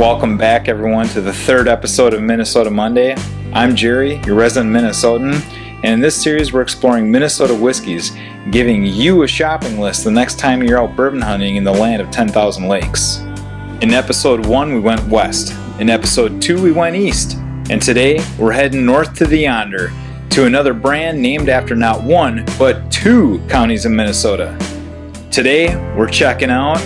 Welcome back, everyone, to the third episode of Minnesota Monday. I'm Jerry, your resident Minnesotan, and in this series we're exploring Minnesota whiskeys, giving you a shopping list the next time you're out bourbon hunting in the land of 10,000 lakes. In episode 1 we went west, in episode 2 we went east, and today we're heading north to the yonder, to another brand named after not one, but two counties in Minnesota. Today we're checking out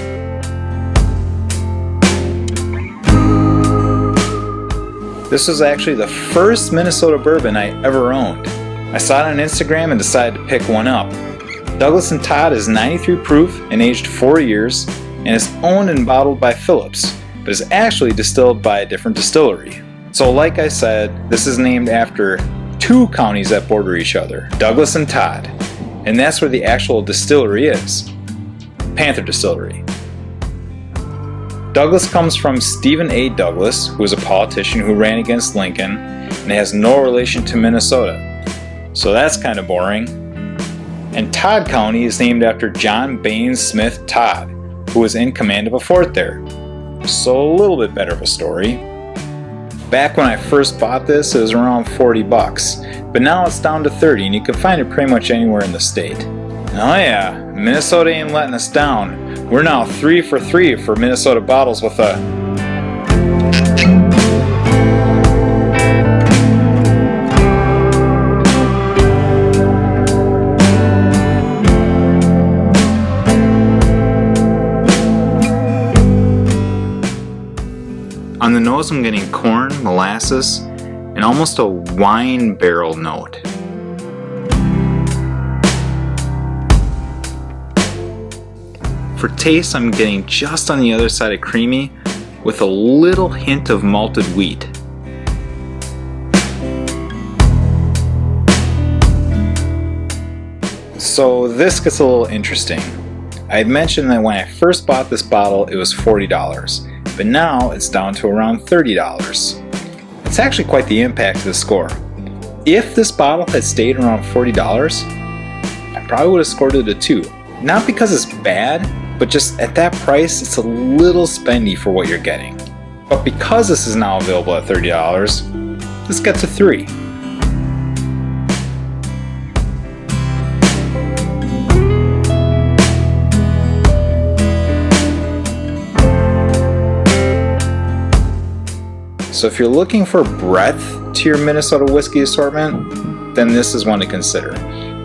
This was actually the first Minnesota bourbon I ever owned. I saw it on Instagram and decided to pick one up. Douglas & Todd is 93 proof and aged 4 years, and is owned and bottled by Phillips, but is actually distilled by a different distillery. So like I said, this is named after two counties that border each other, Douglas & Todd, and that's where the actual distillery is, Panther Distillery. Douglas comes from Stephen A. Douglas, who was a politician who ran against Lincoln and has no relation to Minnesota. So that's kind of boring. And Todd County is named after John Baines Smith Todd, who was in command of a fort there. So a little bit better of a story. Back when I first bought this, it was around $40, but now it's down to $30 and you can find it pretty much anywhere in the state. Oh yeah, Minnesota ain't letting us down. We're now 3 for 3 for Minnesota bottles with a On the nose I'm getting corn, molasses, and almost a wine barrel note. For taste, I'm getting just on the other side of creamy with a little hint of malted wheat. So this gets a little interesting. I had mentioned that when I first bought this bottle it was $40, but now it's down to around $30. It's actually quite the impact to the score. If this bottle had stayed around $40, I probably would have scored it a 2. Not because it's bad, but just at that price, it's a little spendy for what you're getting. But because this is now available at $30, this gets a 3. So if you're looking for breadth to your Minnesota whiskey assortment, then this is one to consider.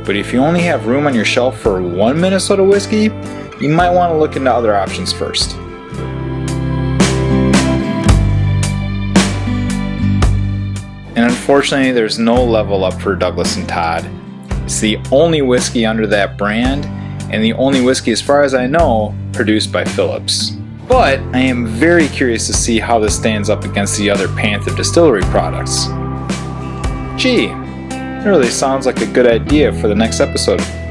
But if you only have room on your shelf for one Minnesota whiskey, you might want to look into other options first. And unfortunately, there's no level up for Douglas & Todd. It's the only whiskey under that brand, and the only whiskey, as far as I know, produced by Phillips. But I am very curious to see how this stands up against the other Panther Distillery products. Gee, that really sounds like a good idea for the next episode of